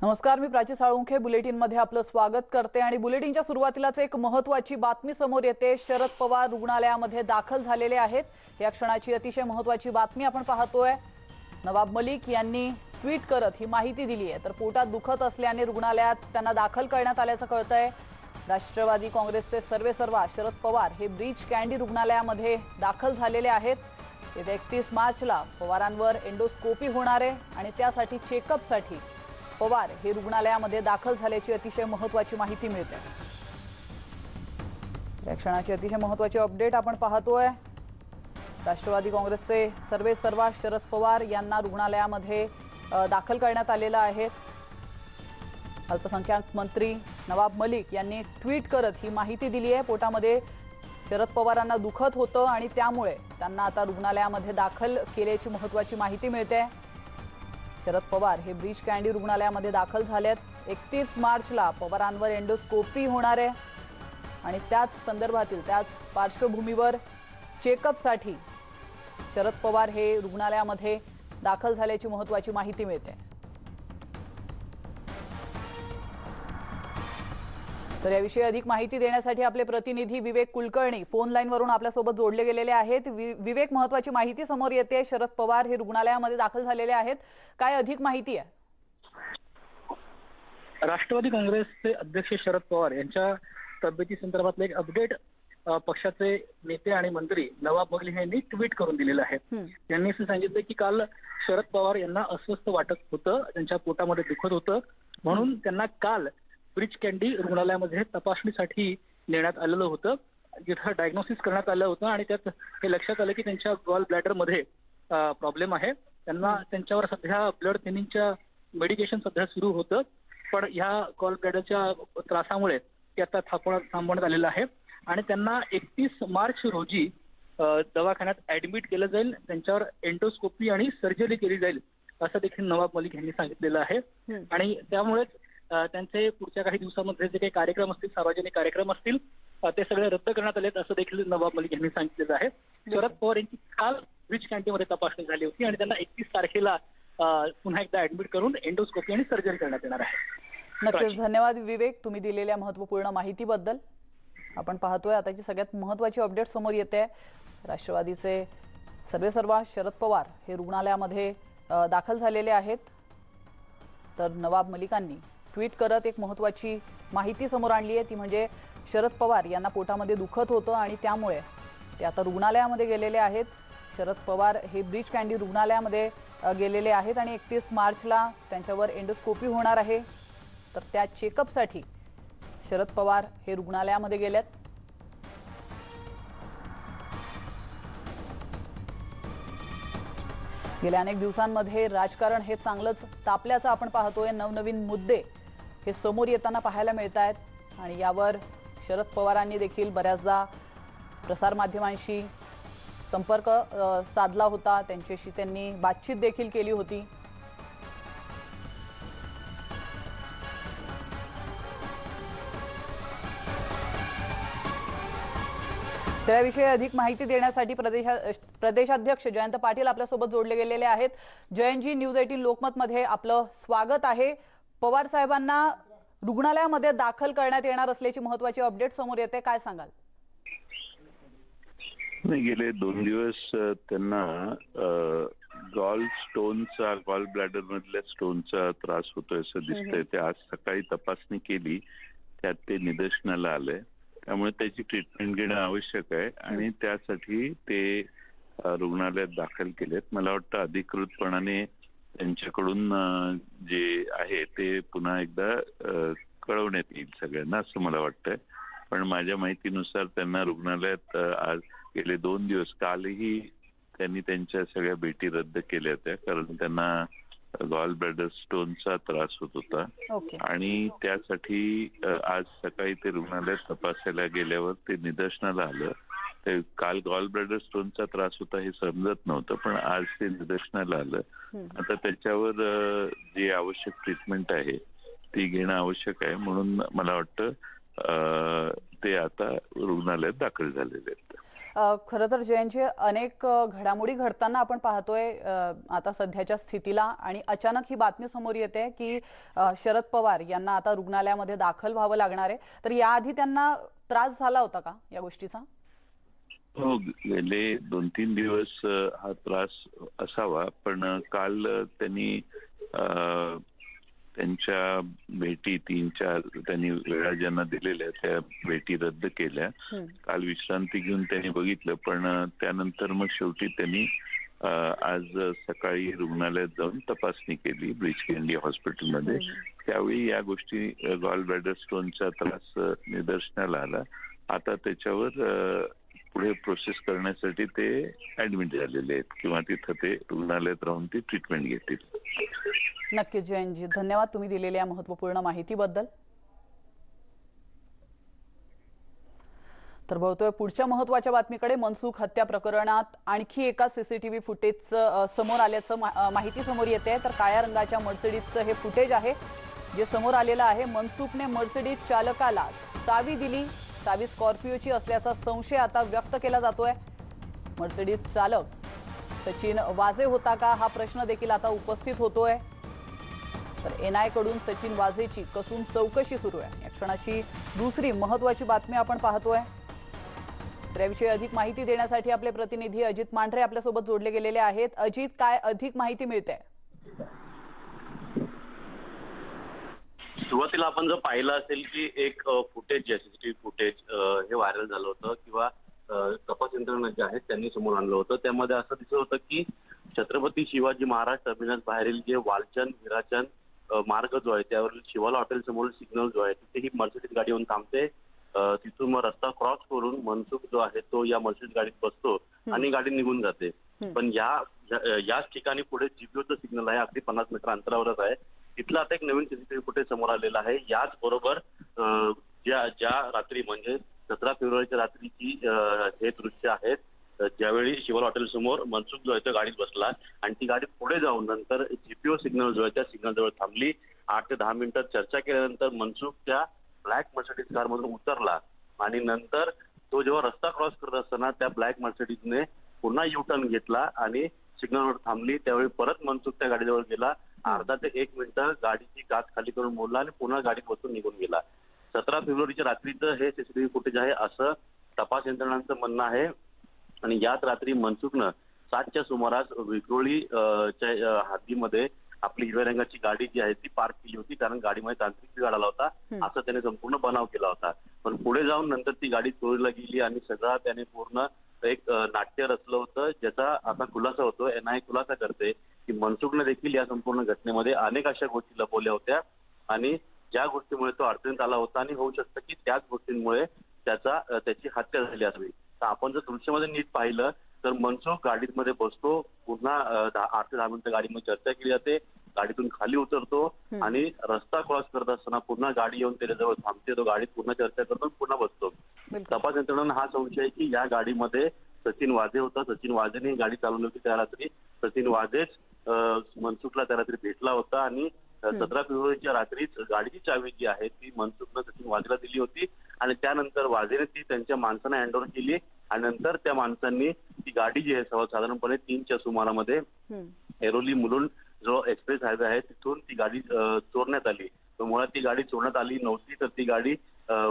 नमस्कार, मी प्राची साळुंखे बुलेटिन मध्ये आपलं स्वागत करते आणि बुलेटिनच्या सुरुवातीलाच एक महत्त्वाची बातमी समोर येते। शरद पवार रुग्णालयामध्ये दाखल झालेले आहेत। या क्षणाची अतिशय महत्त्वाची बातमी आपण पाहतोय। नवाब मलिक यांनी ट्विट करत ही माहिती दिली आहे। तर पोटात दुखत असल्याने रुग्णालयात त्यांना दाखल करण्यात आल्याचं कळतंय। राष्ट्रवादी काँग्रेसचे सर्वेसर्वा शरद पवार हे ब्रीच कँडी रुग्णालयामध्ये दाखल झालेले आहेत। येत्या 31 मार्चला पवारांवर एंडोस्कोपी होणार आहे आणि त्यासाठी चेकअपसाठी पवार हे रुग्णालयामध्ये दाखल झाल्याची अतिशय महत्त्वाची माहिती मिळते। या क्षणाची अतिशय महत्त्वाची अपडेट आपण पाहतोय। राष्ट्रवादी काँग्रेसचे सर्वेसर्वा शरद पवार यांना रुग्णालयामध्ये दाखल करण्यात आलेलं आहे। अल्पसंख्याक मंत्री नवाब मलिक यांनी ट्विट करत ही माहिती दिली आहे। पोटामध्ये शरद पवारांना दुखत होतं आणि त्यामुळे त्यांना आता रुग्णालयामध्ये दाखल केल्याची महत्त्वाची माहिती मिळते। शरद पवार हे ब्रीच कँडी रुग्णालयामध्ये दाखल झालेत। 31 मार्चला पवारांवर एंडोस्कोपी होणार आहे आणि त्याच संदर्भातील त्याच पार्श्वभूमीवर चेकअपसाठी शरद पवार हे रुग्णालयामध्ये दाखल झाल्याची महत्त्वाची माहिती मिळते। तर याविषयी अधिक माहिती देण्यासाठी आपले प्रतिनिधी विवेक कुलकर्णी फोन लाईनवरून आपल्यासोबत जोडले गेलेले आहेत। विवेक, महत्त्वाची माहिती समोर येते। शरद पवार हे रुग्णालयामध्ये दाखल झालेले आहेत, काय अधिक माहिती आहे? राष्ट्रवादी काँग्रेसचे अध्यक्ष शरद पवार यांच्या तब्येती संदर्भातलं एक अपडेट पक्षाचे नेते आणि मंत्री नवाब मलिक यांनी ट्विट करून दिलेलं आहे। त्यांनी असं सांगितलं की काल शरद पवार यांना अस्वस्थ वाटत होतं, त्यांच्या पोटामध्ये दुखत होतं, म्हणून त्यांना काल ब्रीच कँडी रुग्णालयामध्ये तपासणीसाठी नेण्यात आलेलं होतं, जिथं डायग्नोसिस करण्यात आलं होतं आणि त्यात हे लक्षात आलं की त्यांच्या गॉल ब्लॅडरमध्ये प्रॉब्लेम आहे। त्यांना त्यांच्यावर सध्या ब्लड थिनिंगच्या मेडिकेशन सध्या सुरू होतं, पण ह्या गॉल ब्लॅडरच्या त्रासामुळे ते आता थांबवण्यात आलेलं आहे आणि त्यांना 31 मार्च रोजी दवाखान्यात ऍडमिट केलं जाईल। त्यांच्यावर एंडोस्कोपी आणि सर्जरी केली जाईल असं देखील नवाब मलिक यांनी सांगितलेलं आहे आणि त्यामुळेच त्यांचे पुढच्या काही दिवसांमध्ये जे काही कार्यक्रम असतील, सार्वजनिक कार्यक्रम असतील, ते सगळे रद्द करण्यात आलेत असं देखील नवाब मलिक यांनी सांगितलेलं आहे। शरद पवार यांची काल ब्रीच कँडीमध्ये तपासणी झाली होती आणि त्यांना 31 तारखेला पुन्हा एकदा ऍडमिट करून एंडोस्कोपी आणि सर्जरी करण्यात येणार आहे। नक्कीच धन्यवाद विवेक, तुम्ही दिलेल्या महत्त्वपूर्ण माहितीबद्दल। आपण पाहतोय आताची सगळ्यात महत्त्वाची अपडेट समोर येते। राष्ट्रवादीचे सर्वेसर्वा शरद पवार हे रुग्णालयामध्ये दाखल झालेले आहेत। तर नवाब मलिकांनी ट्विट करत एक महत्त्वाची माहिती समोर आणली आहे, ती म्हणजे शरद पवार यांना पोटामध्ये दुखत होतं आणि त्यामुळे ते आता रुग्णालयामध्ये गेलेले आहेत। शरद पवार हे ब्रीच कँडी रुग्णालयामध्ये गेलेले आहेत आणि 31 मार्चला त्यांच्यावर एंडोस्कोपी होणार आहे। तर त्या चेकअपसाठी शरद पवार हे रुग्णालयामध्ये गेलेत। गेल्या अनेक दिवसांमध्ये राजकारण हे चांगलंच तापल्याचं आपण पाहतोय। नवनवीन मुद्दे हे समोर येताना पाहायला मिळत आहेत आणि यावर शरद पवारांनी देखील बऱ्याचदा प्रसारमाध्यमांशी संपर्क साधला होता, त्यांच्याशी त्यांनी बातचीत देखील केली होती। त्याविषयी अधिक माहिती देण्यासाठी प्रदेशाध्यक्ष जयंत पाटील आपल्यासोबत जोडले गेलेले आहेत। जयंतजी, न्यूज 18 लोकमत मध्ये आपलं स्वागत आहे। पवार साहेबांना रुग्णालयामध्ये दाखल करण्यात येणार असल्याची महत्त्वाची अपडेट समोर येते, काय सांगाल? गेले 2 दिवस त्यांना गॉल ब्लॅडर मधल्या स्टोनचा त्रास होतोय असं दिसतंय। ते आज सकाळी तपासणी केली, त्यात ते निदर्शनाला आलंय, त्यामुळे त्याची ट्रीटमेंट घेणं आवश्यक आहे आणि त्यासाठी ते रुग्णालयात दाखल केलेत। मला वाटतं अधिकृतपणाने त्यांच्याकडून जे आहे ते पुन्हा एकदा कळवण्यात येईल सगळ्यांना असं मला वाटतंय। पण माझ्या माहितीनुसार त्यांना रुग्णालयात आज गेले 2 दिवस, कालही त्यांनी त्यांच्या सगळ्या भेटी रद्द केल्या होत्या कारण त्यांना गॉल ब्लॅडर स्टोनचा त्रास होत होता आणि त्यासाठी आज सकाळी ते रुग्णालयात तपासायला गेल्यावर ते निदर्शनाला आलं। ते काल गॉल ब्लॅडर स्टोनचा त्रास होता हे समजत नव्हतं, पण आज ते निदर्शनाला आलं। आता त्याच्यावर जी आवश्यक ट्रीटमेंट आहे ती घेणं आवश्यक आहे, म्हणून मला वाटतं ते आता रुग्णालयात दाखल झालेले आहेत। खरं तर जयंतजी अनेक घडामोडी घडताना आपण पाहतोय आता सध्याच्या स्थितीला, आणि अचानक ही बातमी समोर येते की शरद पवार यांना आता रुग्णालयामध्ये दाखल व्हावं लागणार आहे. तर याआधी त्यांना त्रास झाला होता का या गोष्टीचा? हो, गेले 2-3 दिवस हा त्रास असावा, पण काल त्यांनी त्यांच्या भेटी 3-4 त्यांनी वेळा ज्यांना दिलेल्या त्या भेटी रद्द केल्या. काल विश्रांती घेऊन त्यांनी बघितलं, पण त्यानंतर मग शेवटी त्यांनी आज सकाळी रुग्णालयात जाऊन तपासणी केली ब्रीच कँडी हॉस्पिटलमध्ये. त्यावेळी या गोष्टी गॉल ब्लॅडर स्टोनचा त्रास निदर्शनाला आला. आता त्याच्यावर पुढे प्रोसेस करण्यासाठी ते ऍडमिट झालेले आहेत किंवा तिथं ते रुग्णालयात राहून ती ट्रीटमेंट घेतील. नक्कीच जयंतजी, धन्यवाद तुम्ही दिलेल्या महत्त्वपूर्ण माहितीबद्दल. तर बघतोय पुढच्या महत्त्वाच्या बातमीकडे. मनसुख हत्या प्रकरणात आणखी एका सीसीटीव्ही फुटेज समोर आल्याचं माहिती समोर येते. तर काळ्या रंगाच्या मर्सिडीजचं हे फुटेज आहे जे समोर आलेलं आहे. मनसुखने मर्सिडीज चालकाला चावी दिली. चावी स्कॉर्पिओची असल्याचा संशय आता व्यक्त केला जातोय. मर्सिडीज चालक सचिन वाझे होता का, हा प्रश्न देखील आता उपस्थित होतोय. तर एनआय कडून सचिन वाझेची कसून चौकशी सुरू आहे. या क्षणाची दुसरी महत्त्वाची बातमी आपण पाहतोय. तर याविषयी अधिक माहिती देण्यासाठी आपले प्रतिनिधी अजित मांढरे आपल्यासोबत जोडले गेलेले आहेत. अजित, काय अधिक माहिती मिळते? सुरुवातीला आपण जर पाहिलं असेल की एक फुटेज जे सीसीटीव्ही फुटेज हे व्हायरल झालं होतं किंवा तपास यंत्रणा जे आहेत त्यांनी समोर आणलं होतं. त्यामध्ये असं दिसत होतं की छत्रपती शिवाजी महाराज टर्मिनस बाहेरील जे वालचंद हिराचंद मार्ग जो आहे त्यावरील शिवाला हॉटेल समोर सिग्नल जो आहे तिथे ही मर्सिडीज गाडी येऊन थांबते. तिथून मग रस्ता क्रॉस करून मनसुख जो आहे तो या मर्सिडीज गाडीत बसतो आणि गाडी निघून जाते. पण याच ठिकाणी पुढे जीपीओचं सिग्नल आहे, अगदी 50 मीटर अंतरावरच आहे. तिथलं आता एक नवीन सीसीटीव्ही फुटेज समोर आलेलं आहे. याच बरोबर ज्या रात्री म्हणजे 17 फेब्रुवारीच्या रात्रीची हे दृश्य आहेत, ज्यावेळी शिवाला हॉटेल समोर मनसुख जो आहे तो गाडीत बसला आणि ती गाडी पुढे जाऊन नंतर जीपीओ सिग्नल जो आहे त्या सिग्नल जवळ थांबली. 8 ते 10 मिनिटं चर्चा केल्यानंतर मनसुख त्या ब्लॅक मर्सिडीज कार मधून उतरला आणि नंतर तो जेव्हा रस्ता क्रॉस करत असताना त्या ब्लॅक मर्सिडीजने पुन्हा यू टर्न घेतला आणि सिग्नलवर थांबली. त्यावेळी परत मनसुख त्या गाडीजवळ गेला. अर्धा ते 1 मिनिटं गाडीची काच खाली करून मोडला आणि पुन्हा गाडीत बसून निघून गेला. 17 फेब्रुवारीच्या रात्रीचं हे सीसीटीव्ही फुटेज आहे असं तपास यंत्रणांचं म्हणणं आहे. आणि याच रात्री मनसुखनं 7च्या सुमारास विक्रोळी च्या हद्दीमध्ये आपली हिरव्या रंगाची गाडी जी आहे ती पार्क केली होती, कारण गाडीमध्ये तांत्रिक बिघाड आला होता असं त्याने संपूर्ण बनाव केला होता. पण पुढे जाऊन नंतर ती गाडी चोरीला गेली आणि सगळा त्याने पूर्ण एक नाट्य रचलं होतं, ज्याचा आता खुलासा होतो. एनआय खुलासा करते की मनसुखने देखील या संपूर्ण घटनेमध्ये अनेक अशा गोष्टी लपवल्या होत्या आणि ज्या गोष्टीमुळे तो अडचणीत आला होता आणि होऊ शकतं की त्याच गोष्टींमुळे त्याची हत्या झाली असावी. तर आपण जर दृश्यामध्ये नीट पाहिलं तर मनसुख गाडीमध्ये बसतो, पुन्हा 8 ते 10 मिनिटं गाडीमध्ये चर्चा केली जाते, गाडीतून खाली उतरतो आणि रस्ता क्रॉस करत असताना पुन्हा गाडी येऊन त्याच्याजवळ थांबते. तो गाडीत पुन्हा चर्चा करतो, पुन्हा बसतो. तपास यंत्रणांना हा संशय आहे की या गाडीमध्ये सचिन वाझे होता. सचिन वाझेने ही गाडी चालवली होती त्या रात्री. सचिन वाझेच मनसुखला त्या रात्री भेटला होता आणि 17 फेब्रुवारीच्या रात्रीच गाडीची चावी जी आहे ती मनसुखनं सचिन वाझेला दिली होती आणि त्यानंतर वाझेने ती त्यांच्या माणसांना हँडओव्हर केली आणि नंतर त्या माणसांनी ती गाडी जी आहे साधारणपणे 3च्या सुमारामध्ये ऐरोली मुलुंड जो एक्सप्रेस हायवे आहे तिथून ती गाडी चोरण्यात आली. तर मुळात ती गाडी चोरण्यात आली नव्हती, तर ती गाडी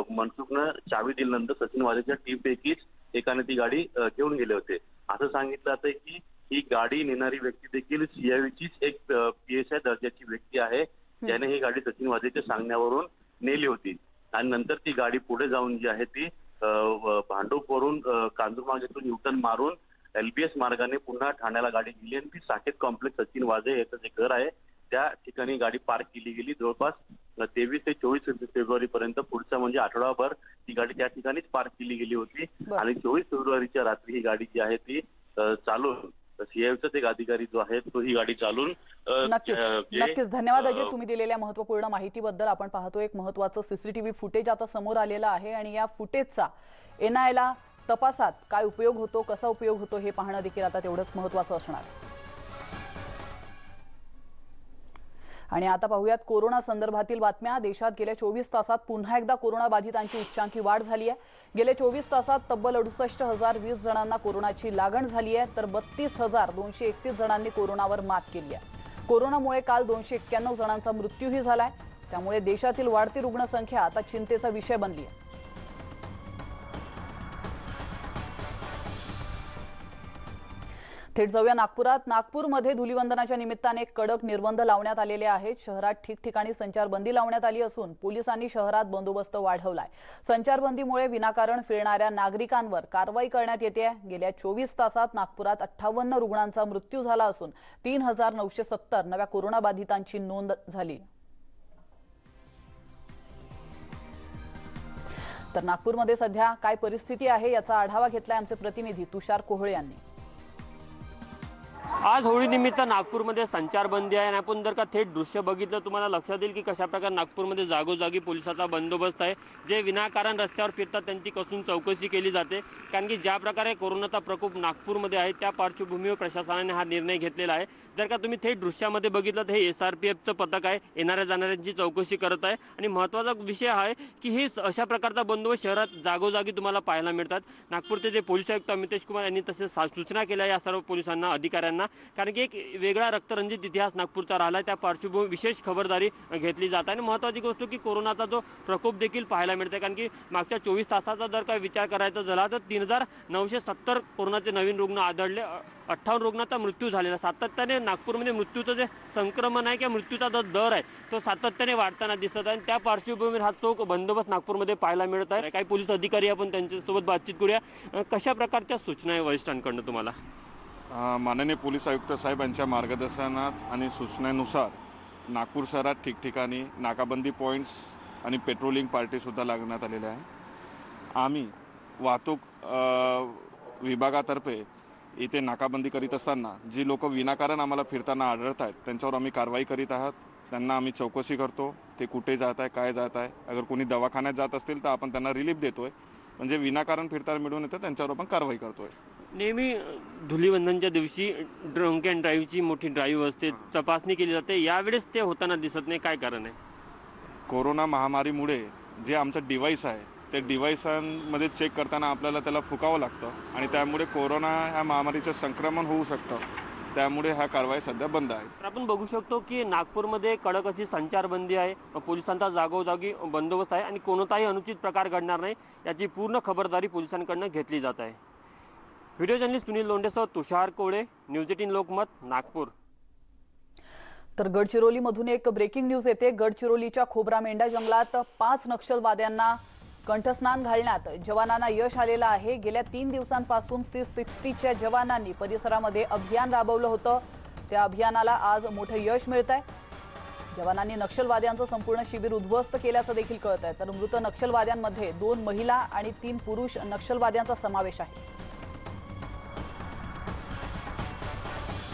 मनसुखनं चावी दिल्यानंतर सचिन वाझेच्या टीमपैकीच एकाने ती गाडी घेऊन गेले होते. असं सांगितलं जातंय की ही गाडी नेणारी व्यक्ती देखील सीआयव्हीचीच एक PSI दर्जाची व्यक्ती आहे, ज्याने ही गाडी सचिन वाझेच्या सांगण्यावरून नेली होती. आणि नंतर ती गाडी पुढे जाऊन जी आहे ती भांडूपवरून कांजूरमार्ग येथून युटर्न मारून LBS मार्गाने पुन्हा ठाण्याला गाडी गेली आणि ती साकेत कॉम्प्लेक्स सचिन वाझे याचं जे घर आहे त्या ठिकाणी गाडी पार्क केली गेली. जवळपास 23 ते 24 फेब्रुवारी पर्यंत पुढचा म्हणजे आठवडाभर ती गाडी त्या ठिकाणीच पार्क केली गेली होती. आणि 24 फेब्रुवारीच्या रात्री ही गाडी जी आहे ती चालून सीआयव्हीचाच एक अधिकारी जो आहे तो ही गाडी चालून नक्कीच धन्यवाद अजय तुम्ही दिलेल्या महत्त्वपूर्ण माहितीबद्दल. आपण पाहतो एक महत्त्वाचं सीसीटीव्ही फुटेज आता समोर आलेलं आहे आणि या फुटेजचा एनआयला तपासात काय उपयोग होतो, कसा उपयोग होतो हे पाहणं देखील आता तेवढंच महत्त्वाचं असणार. आणि आता पाहूयात कोरोना संदर्भातील बातम्या। देशात गेल्या 24 तासात पुन्हा एकदा कोरोना बाधितांची उच्चांकी वाढ झाली आहे। गेल्या 24 तासात तब्बल 68,020 जणांना कोरोनाची लागण झाली आहे, तर 32,231 जणांनी कोरोनावर मात केली आहे। कोरोनामुळे काल 291 जणांचा मृत्यूही झालाय, त्यामुळे देशातील वाढती रुग्णसंख्या आता चिंतेचा विषय बनली आहे। थेट जाऊया नागपुरात। नागपूरमध्ये धुलीवंदनाच्या निमित्ताने कडक निर्बंध लावण्यात आलेले आहेत। शहरात ठिकठिकाणी संचारबंदी लावण्यात आली असून पोलिसांनी शहरात बंदोबस्त वाढवलाय। संचारबंदीमुळे विनाकारण फिरणाऱ्या नागरिकांवर कारवाई करण्यात येते। गेल्या 24 तासात नागपुरात 58 रुग्णांचा मृत्यू झाला असून 3,970 नव्या कोरोना बाधितांची नोंद झाली। तर नागपूरमध्ये सध्या काय परिस्थिती आहे याचा आढावा घेतलाय आमचे प्रतिनिधी तुषार कोहळे यांनी। आज होळी निमित्त नागपूरमध्ये संचारबंदी आहे आणि आपण जर का थेट दृश्य बघितलं तुम्हाला लक्षात येईल की कशा प्रकारे नागपूरमध्ये जागोजागी पोलिसांचा बंदोबस्त आहे। जे विनाकारण रस्त्यावर फिरतात त्यांची कसून चौकशी केली जाते, कारण की ज्या प्रकारे कोरोनाचा प्रकोप नागपूरमध्ये आहे त्या पार्श्वभूमीवर प्रशासनाने हा निर्णय घेतलेला आहे। जर का तुम्ही थेट दृश्यामध्ये बघितलं तर हे SRPFचं पथक आहे, येणाऱ्या जाणाऱ्यांची चौकशी करत आहे आणि महत्त्वाचा विषय आहे की हे अशा प्रकारचा बंदोबस्त शहरात जागोजागी तुम्हाला पाहायला मिळतात। नागपूरचे जे पोलीस आयुक्त अमितेश कुमार यांनी तसेच सूचना केल्या या सर्व पोलिसांना, अधिकाऱ्यांना, कारण की एक वेगळा रक्तरंजित इतिहास नागपूरचा राहिला आहे। त्या पार्श्वभूमीवर विशेष खबरदारी घेतली जात आहे आणि महत्त्वाची गोष्ट की कोरोनाचा जो प्रकोप देखील पाहायला मिळते, कारण की मागच्या 24 तासाचा जर का विचार करायचा झाला तर 3,970 कोरोनाचे नवीन रुग्ण आढळले, 58 रुग्णांचा मृत्यू झालेला। सातत्याने नागपूरमध्ये मृत्यूचं जे संक्रमण आहे किंवा मृत्यूचा जो दर आहे तो सातत्याने वाढताना दिसत आहे आणि त्या पार्श्वभूमीवर हा चोख बंदोबस्त नागपूरमध्ये पाहायला मिळत आहे। काही पोलीस अधिकारी आपण त्यांच्यासोबत बातचीत करूया। कशा प्रकारच्या सूचना आहे वरिष्ठांकडून तुम्हाला? माननीय पोलीस आयुक्त साहेब यांच्या मार्गदर्शनात आणि सूचनेनुसार नागपूर शहरात ठिकठिकाणी नाकाबंदी पॉईंट्स आणि पेट्रोलिंग पार्टीसुद्धा लागण्यात आलेल्या आहे। आम्ही वाहतूक विभागातर्फे इथे नाकाबंदी करीत असताना जी लोक विनाकारण आम्हाला फिरताना आढळत आहेत त्यांच्यावर आम्ही कारवाई करीत आहात। त्यांना आम्ही चौकशी करतो, ते कुठे जात आहे, काय जात आहे। अगर कोणी दवाखान्यात जात असतील तर आपण त्यांना रिलीफ देतोय, म्हणजे विनाकारण फिरताना मिळून येतं त्यांच्यावर आपण कारवाई करतोय। नेहमी धुलीवंदनच्या दिवशी ड्रंक अँड ड्राईव्हची मोठी ड्राईव्ह असते, तपासणी केली जाते, यावेळेस ते होताना दिसत नाही, काय कारण आहे? कोरोना महामारीमुळे जे आमचं डिव्हाइस आहे ते डिव्हाइसांमध्ये चेक करताना आपल्याला त्याला फुकावं लागतं आणि त्यामुळे कोरोना ह्या महामारीचं संक्रमण होऊ शकतं, त्यामुळे हा कारवाई सध्या बंद आहे। तर आपण बघू शकतो की नागपूरमध्ये कडक अशी संचारबंदी आहे, पोलिसांचा जागोजागी बंदोबस्त आहे आणि कोणताही अनुचित प्रकार घडणार नाही याची पूर्ण खबरदारी पोलिसांकडून घेतली जात आहे। व्हिडिओ जर्नलिस्ट सुनील लोंढेसह तुषार कोळे, न्यूज 18 लोकमत, नागपूर। तर गडचिरोलीमधून एक ब्रेकिंग न्यूज येते। गडचिरोलीच्या खोब्रामेंढा जंगलात 5 नक्षलवाद्यांना कंठस्नान घालण्यात जवानांना यश आलेलं आहे। गेल्या 3 दिवसांपासून C60च्या जवानांनी परिसरामध्ये अभियान राबवलं होतं, त्या अभियानाला आज मोठं यश मिळतंय। जवानांनी नक्षलवाद्यांचं संपूर्ण शिबिर उद्ध्वस्त केल्याचं देखील कळत आहे। तर मृत नक्षलवाद्यांमध्ये 2 महिला आणि 3 पुरुष नक्षलवाद्यांचा समावेश आहे।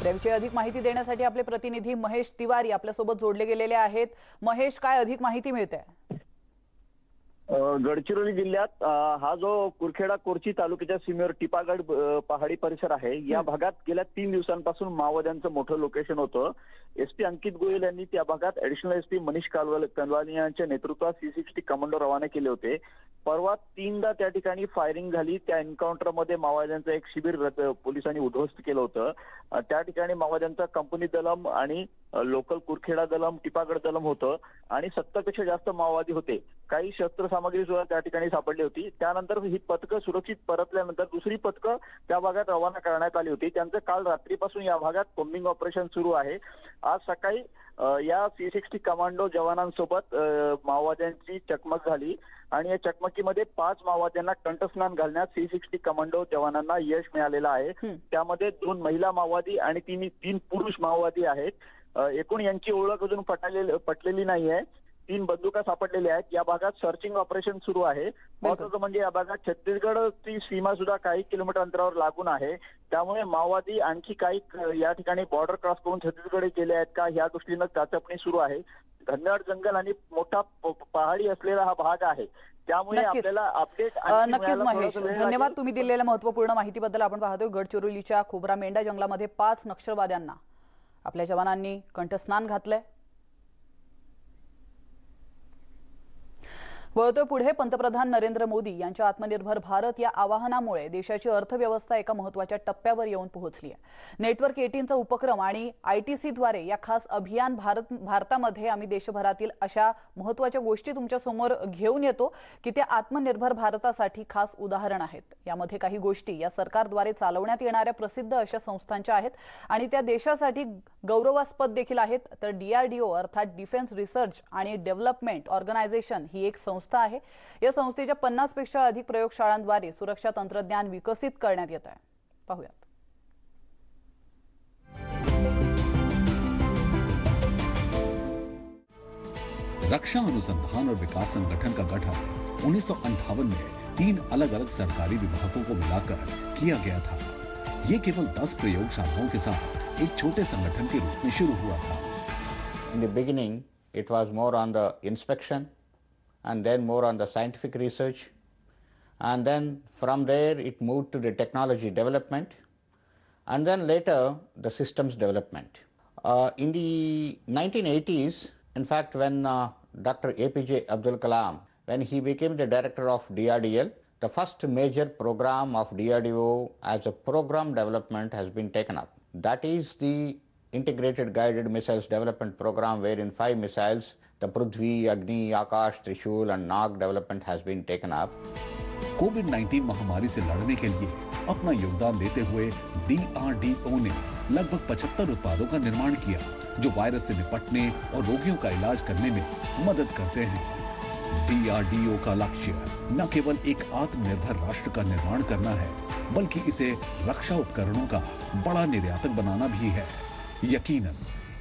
याविषयी अधिक माहिती देण्यासाठी आपले प्रतिनिधी महेश तिवारी आपल्यासोबत जोडले गेलेले आहेत। महेश, काय अधिक माहिती मिळते? गडचिरोली जिल्ह्यात हा जो कुरखेडा कोरची तालुक्याच्या सीमेवर टिपागड पहाडी परिसर आहे, या भागात गेल्या 3 दिवसांपासून माओवाद्यांचं मोठं लोकेशन होतं। SP अंकित गोयल यांनी त्या भागात ऍडिशनल SP मनीष कलवानी यांच्या नेतृत्वात C60 कमांडो रवाना केले होते। परवा 3दा त्या ठिकाणी फायरिंग झाली। त्या एन्काउंटरमध्ये माओवाद्यांचं एक शिबिर पोलिसांनी उद्ध्वस्त केलं होतं। त्या ठिकाणी माओवाद्यांचा कंपनी दलम आणि लोकल कुरखेडा दलम, टिपागड दलम होतं आणि 70 पेक्षा जास्त माओवादी होते। काही शस्त्रसामग्री सुद्धा त्या ठिकाणी सापडली होती। त्यानंतर ही पथकं सुरक्षित परतल्यानंतर दुसरी पथकं त्या भागात रवाना करण्यात आली होती। त्यांचं काल रात्रीपासून या भागात कोम्बिंग ऑपरेशन सुरू आहे। आज सकाळी या C60 कमांडो जवानांसोबत माओवाद्यांची चकमक झाली आणि या चकमकीमध्ये 5 माओवाद्यांना कंठस्नान घालण्यात C60 कमांडो जवानांना यश मिळालेलं आहे। त्यामध्ये 2 महिला माओवादी आणि 3 पुरुष माओवादी आहेत। एकूण यांची ओळख अजून पटलेली नाहीये। 3 बंदुका सापडलेल्या आहेत। या भागात सर्चिंग ऑपरेशन सुरू आहे। महत्त्वाचं म्हणजे या भागात छत्तीसगडची सीमा सुद्धा काही किलोमीटर अंतरावर लागून आहे, त्यामुळे माओवादी आणखी काही या ठिकाणी बॉर्डर क्रॉस करून छत्तीसगडे गेले आहेत का या दृष्टीनं चाचपणी सुरू आहे। घनदाट जंगल आणि मोठा पहाडी असलेला हा भाग आहे, त्यामुळे आपल्याला अपडेट नक्कीच महेश, धन्यवाद तुम्ही दिलेल्या महत्त्वपूर्ण माहितीबद्दल। आपण पाहतोय गडचिरोलीच्या खोब्रामेंढा जंगलामध्ये 5 नक्षलवाद्यांना आपल्या जवानांनी कंठस्नान घातलंय। वळतोय पुढे पंतप्रधान नरेंद्र मोदी यांच्या आत्मनिर्भर भारत या आवाहनामुळे देशाची अर्थव्यवस्था एका महत्त्वाच्या टप्प्यावर येऊन पोहोचली आहे। नेटवर्क 18चा उपक्रम आणि ITCद्वारे या खास अभियान भारतामध्ये आम्ही देशभरातील अशा महत्त्वाच्या गोष्टी तुमच्या समोर घेऊन येतो की त्या आत्मनिर्भर भारतासाठी खास उदाहरण आहेत। यामध्ये काही गोष्टी या सरकारद्वारे चालवण्यात येणाऱ्या प्रसिद्ध अशा संस्थांच्या आहेत आणि त्या देशासाठी गौरवास्पद देखील आहेत। तर DRDO अर्थात डिफेन्स रिसर्च आणि डेव्हलपमेंट ऑर्गनायझेशन ही एक संस्था आहे। या संस्थेच्या 50 पेक्षा अधिक प्रयोगशाळांद्वारे सुरक्षा तंत्रज्ञान विकसित करण्यात येत आहे। पाहूयात। रक्षा अनुसंधान और विकास संगठन का गठन 1958 में 3 अलग-अलग सरकारी विभागों को मिलाकर किया गया था। ये केवल 10 प्रयोगशालाओं के साथ एक छोटे संगठन के रूप में शुरू हुआ था। In the beginning, it was more on the inspection and then more on the scientific research, and then from there it moved to the technology development, and then later the systems development. In the 1980s, in fact, when Dr. APJ Abdul Kalam, when he became the director of DRDL, the first major program of DRDO as a program development has been taken up. That is the Integrated Guided Missiles Development Program, wherein 5 missiles, the Prithvi, Agni, Akash, Trishul and Nag development has been taken up. कोविड-19 महामारी से लड़ने के लिए अपना योगदान देते हुए DRDO ने लगभग 75 उत्पादों का निर्माण किया जो वायरस से निपटने और रोगियों का इलाज करने में मदद करते हैं। DRDO का लक्ष्य न केवल एक आत्मनिर्भर राष्ट्र का निर्माण करना है, बल्कि इसे रक्षा उपकरणों का बड़ा निर्यातक बनाना भी है। यकीनन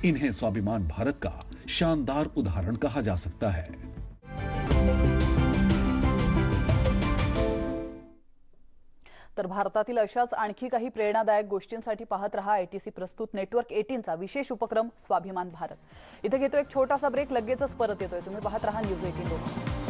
इन्हें स्वाभिमान भारत का शानदार उदाहरण कहा जा सकता है। तर भारतातील अशाच आणखी काही प्रेरणादायक गोष्टींसाठी पाहत रहा ITC प्रस्तुत नेटवर्क 18चा विशेष उपक्रम स्वाभिमान भारत। इथे घेतो एक छोटासा ब्रेक, लगेचच परत येतोय। तुम्ही पाहत रहा न्यूज 18 लोकमत।